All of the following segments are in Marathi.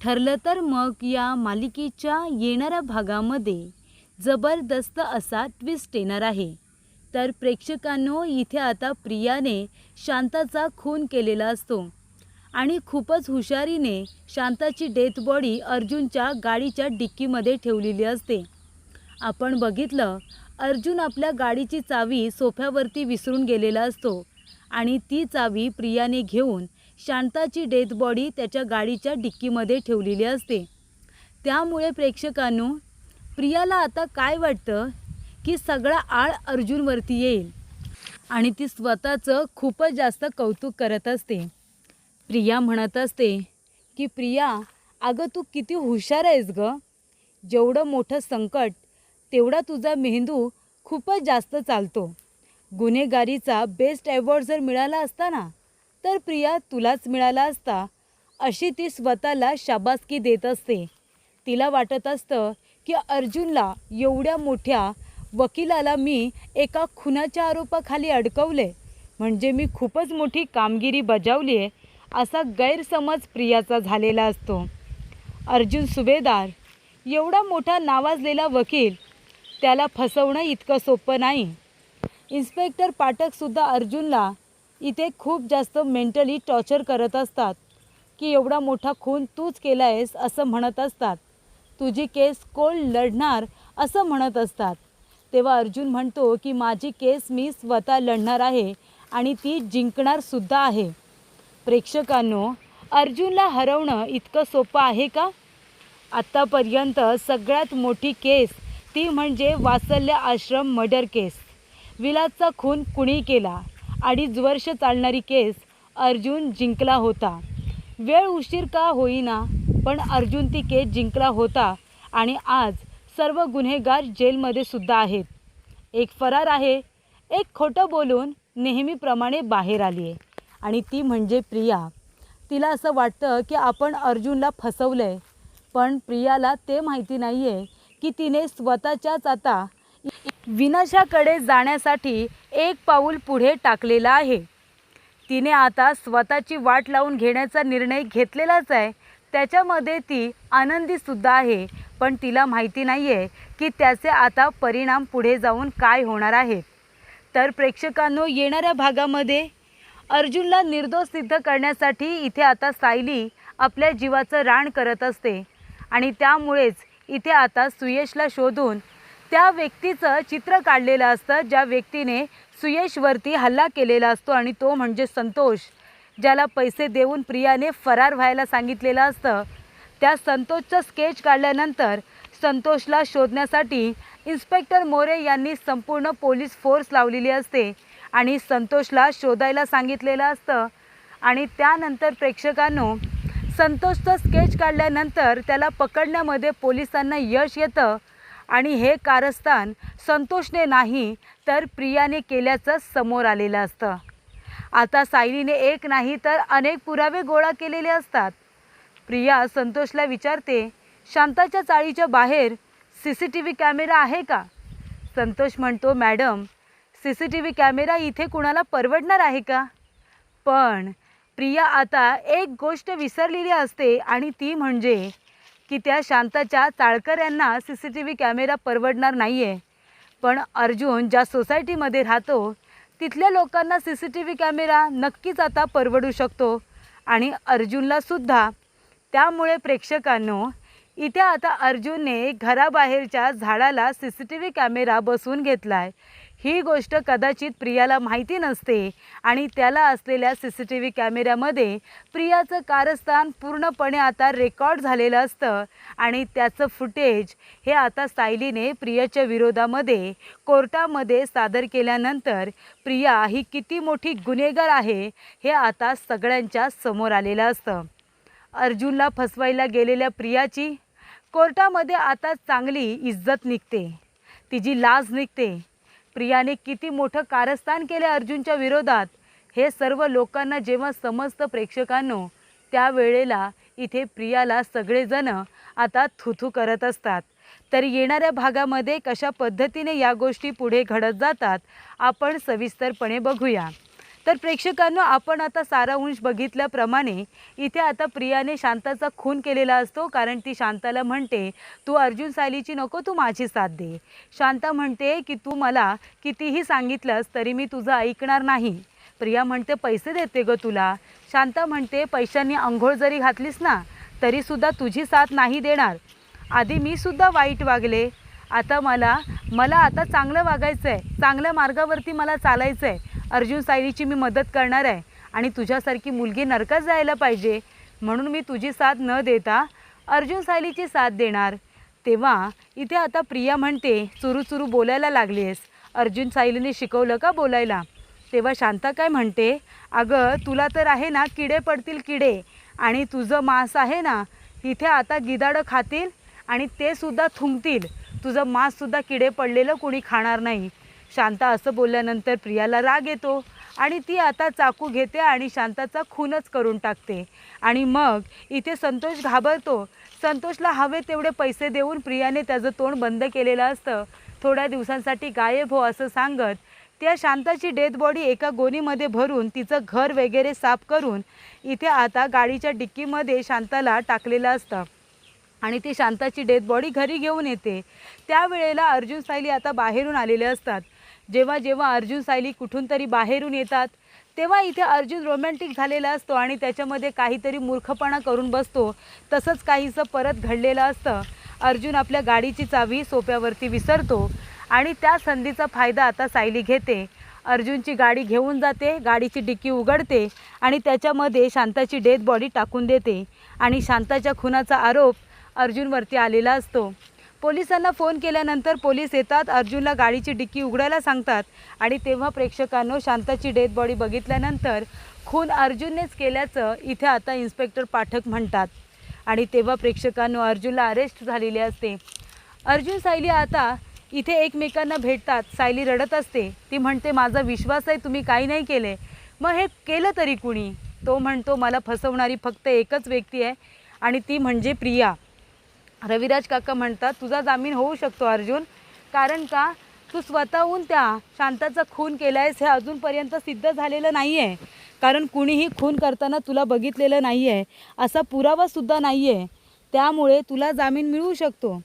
ठरलं तर मग या मालिकेच्या येणाऱ्या भागामध्ये जबरदस्त असा ट्विस्ट येणार आहे. तर प्रेक्षकांनो, इथे आता प्रियाने शांताचा खून केलेला असतो आणि खूपच हुशारीने शांताची डेथ बॉडी अर्जुनच्या गाडीच्या डिक्कीमध्ये ठेवलेली असते. आपण बघितलं, अर्जुन आपल्या गाडीची चावी सोफ्यावरती विसरून गेलेला असतो आणि ती चावी प्रियाने घेऊन शांताची डेथ बॉडी त्याच्या गाडीच्या डिक्कीमध्ये ठेवलेली असते. त्यामुळे प्रेक्षकांनो, प्रियाला आता काय वाटतं की सगळा आळ अर्जुनवरती येईल आणि ती स्वतःचं खूपच जास्त कौतुक करत असते. प्रिया म्हणत असते की प्रिया, अगं तू किती हुशार आहेस गं. जेवढं मोठं संकट तेवढा तुझा मेंदू खूपच जास्त चालतो. गुन्हेगारीचा बेस्ट अवॉर्ड जर मिळाला असता ना, तर प्रिया तुलाच मिळाला असता, अशी ती स्वतःला शाबासकी देत असते. तिला वाटत असतं की अर्जुनला, एवढ्या मोठ्या वकिलाला मी एका खुनाच्या आरोपाखाली अडकवले, म्हणजे मी खूपच मोठी कामगिरी बजावली आहे, असा गैरसमज प्रियाचा झालेला असतो. अर्जुन सुभेदार एवढा मोठा नावाजलेला वकील, त्याला फसवणं इतकं सोपं नाही. इन्स्पेक्टर पाठकसुद्धा अर्जुनला इथे खूप जास्त मेंटली टॉर्चर करत असतात की एवढा मोठा खून तूच केला आहेस असं म्हणत असतात. तुझी केस कोण लढणार असं म्हणत असतात. तेव्हा अर्जुन म्हणतो की माझी केस मी स्वतः लढणार आहे आणि ती जिंकणारसुद्धा आहे. प्रेक्षकांनो, अर्जुनला हरवणं इतकं सोपं आहे का? आत्तापर्यंत सगळ्यात मोठी केस ती म्हणजे वात्सल्य आश्रम मर्डर केस. विलासचा खून कुणी केला, 2.5 वर्ष चालणारी केस अर्जुन जिंकला होता. वेळ उशीर का होईना, पण अर्जुन ती केस जिंकला होता आणि आज सर्व गुन्हेगार जेलमध्ये सुद्धा आहेत. एक फरार आहे, एक खोटं बोलून नेहमीप्रमाणे बाहेर आली आहे आणि ती म्हणजे प्रिया. तिला असं वाटतं की आपण अर्जुनला फसवलं आहे, पण प्रियाला ते माहिती नाही आहे की तिने स्वतःच्याच आता विनाशाकडे जाण्यासाठी एक पाऊल पुढे टाकलेलं आहे. तिने आता स्वतःची वाट लावून घेण्याचा निर्णय घेतलेलाच आहे. त्याच्यामध्ये ती आनंदीसुद्धा आहे, पण तिला माहिती नाही आहे की त्याचे आता परिणाम पुढे जाऊन काय होणार आहेत. तर प्रेक्षकांनो, येणाऱ्या भागामध्ये अर्जुनला निर्दोष सिद्ध करण्यासाठी इथे आता सायली आपल्या जीवाचं रान करत असते आणि त्यामुळेच इथे आता सुयशला शोधून त्या व्यक्तीचं चित्र काढलेलं असतं, ज्या व्यक्तीने सुयशवरती हल्ला केलेला असतो आणि तो म्हणजे संतोष, ज्याला पैसे देऊन प्रियाने फरार व्हायला सांगितलेलं असतं. त्या संतोषचं स्केच काढल्यानंतर संतोषला शोधण्यासाठी इन्स्पेक्टर मोरे यांनी संपूर्ण पोलीस फोर्स लावलेली असते आणि संतोषला शोधायला सांगितलेलं असतं. आणि त्यानंतर प्रेक्षकांनो, संतोषचं स्केच काढल्यानंतर त्याला पकडण्यामध्ये पोलिसांना यश येतं आणि हे कारस्थान संतोषने नाही तर प्रियाने केल्याचं समोर आलेलं असतं. आता सायलीने एक नाही तर अनेक पुरावे गोळा केलेले असतात. प्रिया संतोषला विचारते, शांताच्या चाळीच्या बाहेर CCTV कॅमेरा आहे का? संतोष म्हणतो, मॅडम, CCTV कॅमेरा इथे कुणाला परवडणार आहे का? पण प्रिया आता एक गोष्ट विसरलेली असते आणि ती म्हणजे की त्या शांताच्या चाळकर यांना CCTV कॅमेरा परवडणार नाही आहे. पण अर्जुन ज्या सोसायटीमध्ये राहतो तिथल्या लोकांना CCTV कॅमेरा नक्कीच आता परवडू शकतो आणि अर्जुनलासुद्धा. त्यामुळे प्रेक्षकांनो, इथे आता अर्जुनने घराबाहेरच्या झाडाला CCTV कॅमेरा बसवून घेतला आहे. ही गोष्ट कदाचित प्रियाला माहिती नसते आणि त्याला असलेल्या CCTV कॅमेऱ्यामध्ये प्रियाचं कारस्थान पूर्णपणे आता रेकॉर्ड झालेलं असतं आणि त्याचं फुटेज हे आता सायलीने प्रियाच्या विरोधामध्ये कोर्टामध्ये सादर केल्यानंतर प्रिया ही किती मोठी गुन्हेगार आहे हे आता सगळ्यांच्या समोर आलेलं असतं. अर्जुनला फसवायला गेलेल्या प्रियाची कोर्टामध्ये आता चांगली इज्जत निघते, तिची लाज निघते. प्रियाने किती मोठं कारस्थान केले अर्जुनच्या विरोधात हे सर्व लोकांना जेव्हा समजतं प्रेक्षकांनो, त्यावेळेला इथे प्रियाला सगळेजण आता थुथू करत असतात. तर येणाऱ्या भागामध्ये कशा पद्धतीने या गोष्टी पुढे घडत जातात आपण सविस्तरपणे बघूया. तर प्रेक्षकांनो, आपण आता सारांश बघितल्याप्रमाणे इथे आता प्रियाने शांताचा खून केलेला असतो, कारण ती शांताला म्हणते तू अर्जुन सायलीची नको, तू माझी साथ दे. शांता म्हणते की तू मला कितीही सांगितलंस तरी मी तुझं ऐकणार नाही. प्रिया म्हणते पैसे देते ग तुला. शांता म्हणते पैशांनी अंघोळ जरी घातलीस ना तरीसुद्धा तुझी साथ नाही देणार. आधी मी सुद्धा वाईट वागले, आता मला आता चांगलं वागायचं आहे, चांगल्या मार्गावरती मला चालायचं आहे. अर्जुन सायलीची मी मदत करणार आहे आणि तुझ्यासारखी मुलगी नरकात जायला पाहिजे, म्हणून मी तुझी साथ न देता अर्जुन सायलीची साथ देणार. तेव्हा इथे आता प्रिया म्हणते चुरू बोलायला लागली आहेस, अर्जुन सायलीने शिकवलं का बोलायला? तेव्हा शांता काय म्हणते, अगं तुला तर आहे ना किडे पडतील किडे, आणि तुझं मांस आहे ना इथे आता गिधाडं खातील आणि ते सुद्धा थुंकतील. तुझं मांससुद्धा किडे पडलेलं कोणी खाणार नाही. शांता असं बोलल्यानंतर प्रियाला राग येतो आणि ती आता चाकू घेते आणि शांताचा खूनच करून टाकते. आणि मग इथे संतोष घाबरतो. संतोषला हवे तेवढे पैसे देऊन प्रियाने त्याचं तोंड बंद केलेलं असतं. थोड्या दिवसांसाठी गायब हो असं सांगत त्या शांताची डेड बॉडी एका गोणीमध्ये भरून तिचं घर वगैरे साफ करून इथे आता गाडीच्या डिक्कीमध्ये शांताला टाकलेलं असतं आणि ती शांताची डेड बॉडी घरी घेऊन येते. त्यावेळेला अर्जुन सायली आता बाहेरून आलेले असतात. जेव्हा अर्जुन सायली कुठून तरी बाहेरून येतात तेव्हा इथे अर्जुन रोमॅन्टिक झालेला असतो आणि त्याच्यामध्ये काहीतरी मूर्खपणा करून बसतो. तसंच काहीसं परत घडलेलं असतं. अर्जुन आपल्या गाडीची चावी सोप्यावरती विसरतो आणि त्या संधीचा फायदा आता सायली घेते. अर्जुनची गाडी घेऊन जाते, गाडीची डिक्की उघडते आणि त्याच्यामध्ये शांताची डेड बॉडी टाकून देते आणि शांताच्या खुनाचा आरोप अर्जुनवरती आलेला असतो. पोलिसांना फोन केल्यानंतर पोलीस येतात, अर्जुनला गाडीची डिक्की उघडायला सांगतात आणि तेव्हा प्रेक्षकांनो शांताची डेड बॉडी बघितल्यानंतर खून अर्जुननेच केल्याचं इथे आता इन्स्पेक्टर पाठक म्हणतात. आणि तेव्हा प्रेक्षकांनो अर्जुनला अरेस्ट झालेली असते. अर्जुन सायली आता इथे एकमेकांना भेटतात. सायली रडत असते, ती म्हणते माझा विश्वास आहे तुम्ही काही नाही केले, मग हे केलं तरी कुणी? तो म्हणतो मला फसवणारी फक्त एकच व्यक्ती आहे आणि ती म्हणजे प्रिया. रविराज काका म्हणतात तुझा जामीन होऊ शकतो अर्जुन, कारण का तू स्वतःहून त्या शांताचा खून केला आहेस हे अजूनपर्यंत सिद्ध झालेलं नाही आहे, कारण कुणीही खून करताना तुला बघितलेलं नाही आहे, असा पुरावासुद्धा नाही आहे, त्यामुळे तुला जामीन मिळू शकतो.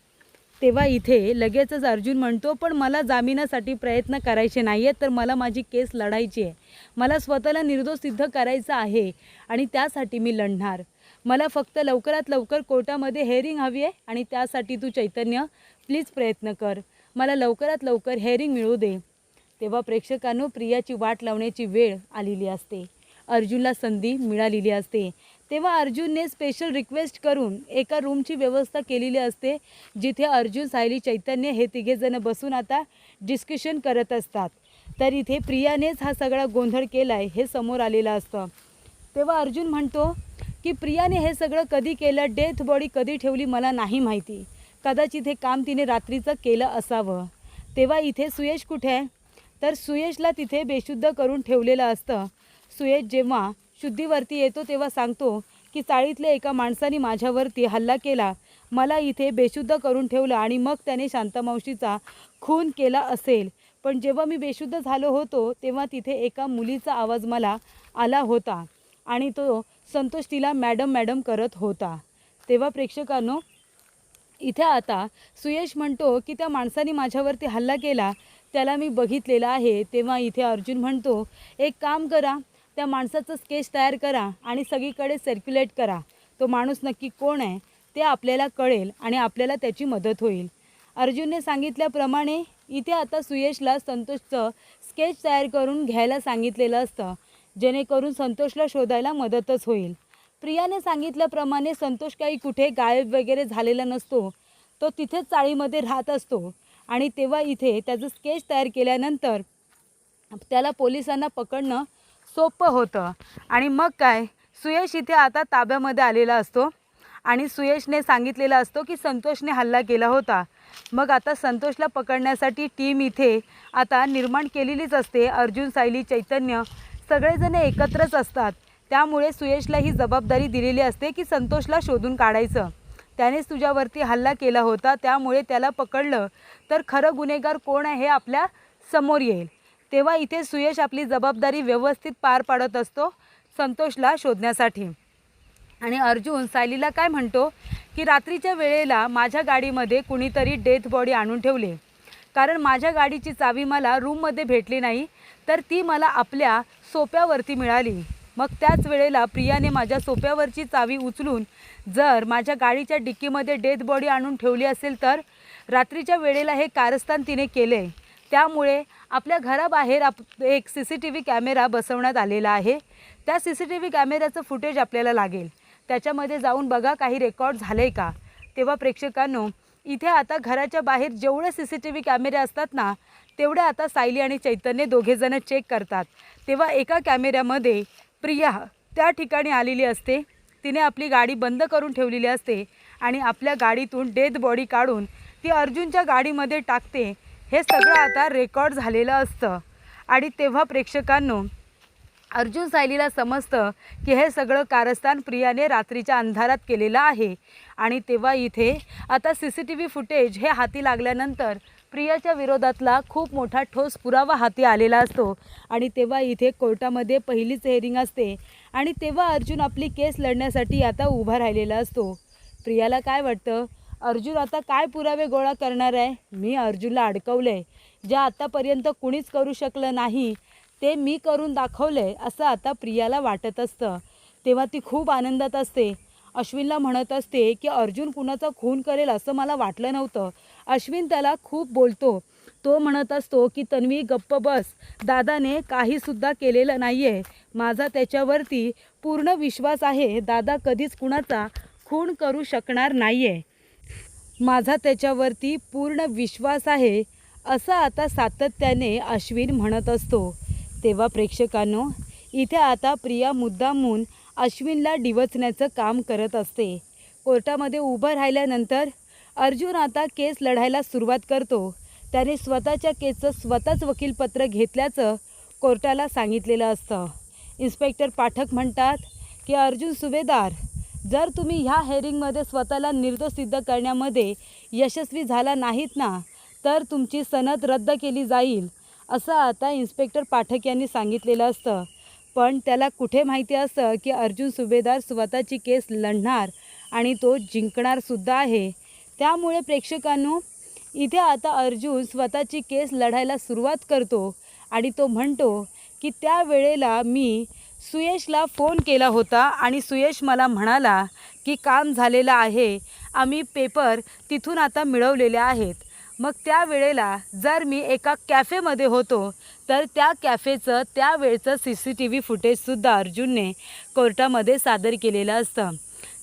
तेव्हा इथे लगेचच अर्जुन म्हणतो पण मला जामिनासाठी प्रयत्न करायचे नाही आहेत, तर मला माझी केस लढायची आहे, मला स्वतःला निर्दोष सिद्ध करायचं आहे आणि त्यासाठी मी लढणार. मला फक्त लवकरात लवकर कोर्टामध्ये हेअरिंग हवी आहे आणि त्यासाठी तू चैतन्य प्लीज प्रयत्न कर, मला लवकरात लवकर हेअरिंग मिळू दे. तेव्हा प्रेक्षकांनो प्रियाची वाट लावण्याची वेळ आलेली असते. अर्जुनला संधी मिळालेली असते. तेव्हा अर्जुनने स्पेशल रिक्वेस्ट करून एका रूमची व्यवस्था केलेली असते, जिथे अर्जुन सायली चैतन्य हे तिघेजण बसून आता डिस्कशन करत असतात. तर इथे प्रियानेच हा सगळा गोंधळ केला आहे हे समोर आलेलं असतं. तेव्हा अर्जुन म्हणतो की प्रियाने हे सगळं कधी केलं, डेथ बॉडी कधी ठेवली मला नाही माहिती, कदाचित हे काम तिने रात्रीचं केलं असावं. तेव्हा इथे सुयश कुठे आहे, तर सुयशला तिथे बेशुद्ध करून ठेवलेलं असतं. सुयश जेव्हा शुद्धीवरती येतो तेव्हा सांगतो की चाळीतल्या एका माणसाने माझ्यावरती हल्ला केला, मला इथे बेशुद्ध करून ठेवलं आणि मग त्याने शांतामावशीचा खून केला असेल. पण जेव्हा मी बेशुद्ध झालो होतो तेव्हा तिथे एका मुलीचा आवाज मला आला होता आणि तो संतोष तिला मॅडम मॅडम करत होता. तेव्हा प्रेक्षकांनो इथे आता सुयश म्हणतो की त्या माणसाने माझ्यावरती हल्ला केला, त्याला मी बघितलेलं आहे. तेव्हा इथे अर्जुन म्हणतो एक काम करा, त्या माणसाचं स्केच तयार करा आणि सगळीकडे सर्क्युलेट करा, तो माणूस नक्की कोण आहे ते आपल्याला कळेल आणि आपल्याला त्याची मदत होईल. अर्जुनने सांगितल्याप्रमाणे इथे आता सुयशला संतोषचं स्केच तयार करून घ्यायला सांगितलेलं असतं, जेणेकरून संतोषला शोधायला मदतच होईल. प्रियाने सांगितल्याप्रमाणे संतोष काही कुठे गायब वगैरे झालेला नसतो, तो तिथेच चाळीमध्ये राहत असतो. आणि तेव्हा इथे त्याचं स्केच तयार केल्यानंतर त्याला पोलिसांना पकडणं सोपं होतं. आणि मग काय, सुयश इथे आता ताब्यामध्ये आलेला असतो आणि सुयशने सांगितलेलं असतो की संतोषने हल्ला केला होता. मग आता संतोषला पकडण्यासाठी टीम इथे आता निर्माण केलेलीच असते. अर्जुन सायली चैतन्य सगळेजण एकत्रच असतात, त्यामुळे सुयशला ही जबाबदारी दिलेली असते की संतोषला शोधून काढायचं. त्यानेच तुझ्यावरती हल्ला केला होता, त्यामुळे त्याला पकडलं तर खरं गुन्हेगार कोण आहे हे आपल्या समोर येईल. तेव्हा इथे सुयश आपली जबाबदारी व्यवस्थित पार पाडत असतो संतोषला शोधण्यासाठी. आणि अर्जुन सायलीला काय म्हणतो की रात्रीच्या वेळेला माझ्या गाडीमध्ये कुणीतरी डेथ बॉडी आणून ठेवली, कारण माझ्या गाडीची चावी मला रूममध्ये भेटली नाही, तर ती मला आपल्या सोप्यावरती मिळाली. मग त्याच वेळेला प्रियाने माझ्या सोप्यावरची चावी उचलून जर माझ्या गाडीच्या डिक्कीमध्ये डेथ बॉडी आणून ठेवली असेल, तर रात्रीच्या वेळेला हे कारस्थान तिने केले. त्यामुळे आपल्या घराबाहेर एक CCTV कॅमेरा बसवण्यात आलेला आहे. त्या CCTV कॅमेऱ्याचं फुटेज आपल्याला लागेल. त्याच्यामध्ये जाऊन बघा काही रेकॉर्ड झालं आहे का. तेव्हा प्रेक्षकांनो, इथे आता घराच्या बाहेर जेवढे CCTV कॅमेरे असतात ना, तेवढे आता सायली आणि चैतन्य दोघेजणं चेक करतात. तेव्हा एका कॅमेऱ्यामध्ये प्रिया त्या ठिकाणी आलेली असते. तिने आपली गाडी बंद करून ठेवलेली असते आणि आपल्या गाडीतून डेथ बॉडी काढून ती अर्जुनच्या गाडीमध्ये टाकते. हे सगळं आता रेकॉर्ड झालेलं असतं. आणि तेव्हा प्रेक्षकांनो, अर्जुन सायलीला समजतं की हे सगळं कारस्थान प्रियाने रात्रीच्या अंधारात केलेलं आहे. आणि तेव्हा इथे आता CCTV फुटेज हे हाती लागल्यानंतर प्रियाच्या विरोधातला खूप मोठा ठोस पुरावा हाती आलेला असतो. आणि तेव्हा इथे कोर्टामध्ये पहिलीच हेअरिंग असते आणि तेव्हा अर्जुन आपली केस लढण्यासाठी आता उभा राहिलेला असतो. प्रियाला काय वाटतं, अर्जुन आता काय पुरावे गोळा करणार आहे. मी अर्जुनला अडकवलं आहे, जे आतापर्यंत कुणीच करू शकलं नाही ते मी करून दाखवलं आहे, असं आता प्रियाला वाटत असतं. तेव्हा ती खूप आनंदात असते. अश्विनला म्हणत असते की अर्जुन कुणाचा खून करेल असं मला वाटलं नव्हतं. अश्विन त्याला खूप बोलतो. तो म्हणत असतो की तन्वी गप्प बस, दादाने काहीसुद्धा केलेलं नाही आहे. माझा त्याच्यावरती पूर्ण विश्वास आहे. दादा कधीच कुणाचा खून करू शकणार नाही आहे. माझा त्याच्यावरती पूर्ण विश्वास आहे, असं आता सातत्याने अश्विन म्हणत असतो. तेव्हा प्रेक्षकांनो, इथे आता प्रिया मुद्दामून अश्विनला डिवचण्याचं काम करत असते. कोर्टामध्ये उभं राहिल्यानंतर अर्जुन आता केस लढायला सुरुवात करतो. त्याने स्वतःच्या केसचं स्वतःच वकीलपत्र घेतल्याचं कोर्टाला सांगितलेलं असतं. इन्स्पेक्टर पाठक म्हणतात की अर्जुन सुभेदार, जर तुम्ही ह्या हेअरिंगमध्ये स्वतःला निर्दोष सिद्ध करण्यामध्ये यशस्वी झाला नाहीत ना, तर तुमची सनद रद्द केली जाईल, असं आता इन्स्पेक्टर पाठक यांनी सांगितलेलं असतं. पण त्याला कुठे माहिती असतं की अर्जुन सुभेदार स्वतःची केस लढणार आणि तो जिंकणारसुद्धा आहे. त्यामुळे प्रेक्षकांनो, इथे आता अर्जुन स्वतःची केस लढायला सुरुवात करतो आणि तो म्हणतो की त्या वेळेला मी सुयशला फोन केला होता आणि सुयश मला म्हणाला की काम झालेलं आहे, आम्ही पेपर तिथून आता मिळवलेले आहेत. मग त्यावेळेला जर मी एका कॅफेमध्ये होतो, तर त्या कॅफेचं त्यावेळचं CCTV फुटेजसुद्धा अर्जुनने कोर्टामध्ये सादर केलेलं असतं.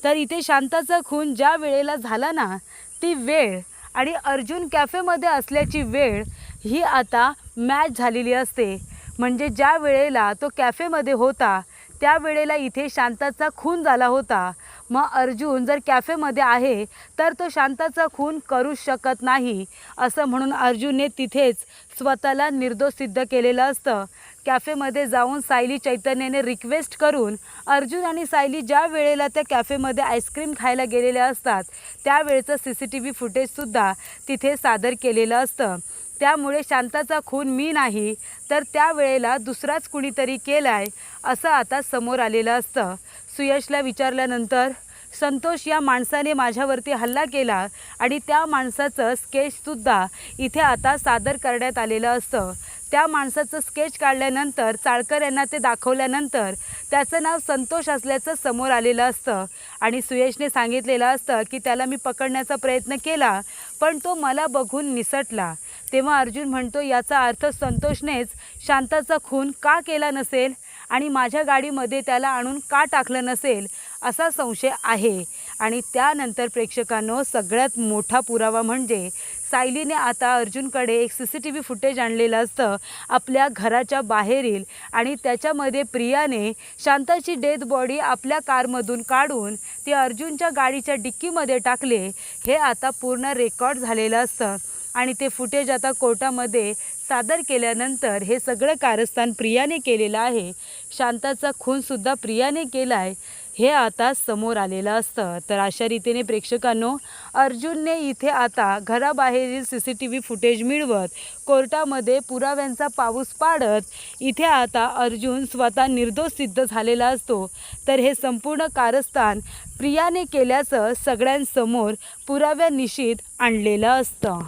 तर इथे शांताचा खून ज्या वेळेला झाला ना, ती वेळ आणि अर्जुन कॅफेमध्ये असल्याची वेळ ही आता मॅच झालेली असते. म्हणजे ज्या वेळेला तो कॅफेमध्ये होता त्यावेळेला इथे शांताचा खून झाला होता. मग अर्जुन जर कॅफेमध्ये आहे तर तो शांताचा खून करू शकत नाही, असं म्हणून अर्जुनने तिथेच स्वतःला निर्दोष सिद्ध केलेलं असतं. कॅफेमध्ये जाऊन सायली चैतन्याने रिक्वेस्ट करून अर्जुन आणि सायली ज्या वेळेला त्या कॅफेमध्ये आईस्क्रीम खायला गेलेल्या असतात त्यावेळेचं CCTV फुटेजसुद्धा तिथे सादर केलेलं असतं. त्यामुळे शांताचा खून मी नाही, तर त्यावेळेला दुसराच कुणीतरी केला आहे, असं आता समोर आलेलं असतं. सुयशला विचारल्यानंतर संतोष या माणसाने माझ्यावरती हल्ला केला आणि त्या माणसाचं स्केचसुद्धा इथे आता सादर करण्यात आलेलं असतं. त्या माणसाचं स्केच काढल्यानंतर चाळकर यांना ते दाखवल्यानंतर त्याचं नाव संतोष असल्याचं समोर आलेलं असतं. आणि सुयशने सांगितलेलं असतं की त्याला मी पकडण्याचा प्रयत्न केला, पण तो मला बघून निसटला. तेव्हा अर्जुन म्हणतो, याचा अर्थ संतोषनेच शांताचा खून का केला नसेल आणि माझ्या गाडीमध्ये त्याला आणून का टाकलं नसेल, असा संशय आहे. आणि त्यानंतर प्रेक्षकांनो, सगळ्यात मोठा पुरावा म्हणजे सायलीने आता अर्जुनकडे एक CCTV फुटेज आणलेलं असतं आपल्या घराच्या बाहेरील, आणि त्याच्यामध्ये प्रियाने शांताची डेथ बॉडी आपल्या कारमधून काढून ती अर्जुनच्या गाडीच्या डिक्कीमध्ये टाकले. हे आता पूर्ण रेकॉर्ड झालेलं असतं आणि ते फुटेज आता कोर्टामध्ये सादर केल्यानंतर हे सगळं कारस्थान प्रियाने केलेलं आहे. शांताचा खूनसुद्धा प्रियाने केला आहे, हे आता समोर आलेलं असतं. तर अशा रीतीने प्रेक्षकांनो, अर्जुनने इथे आता घराबाहेरील CCTV फुटेज मिळवत कोर्टामध्ये पुराव्यांचा पाऊस पाडत इथे आता अर्जुन स्वतः निर्दोष सिद्ध झालेला असतो. तर हे संपूर्ण कारस्थान प्रियाने केल्याचं सगळ्यांसमोर पुराव्यानिशीत आणलेलं असतं.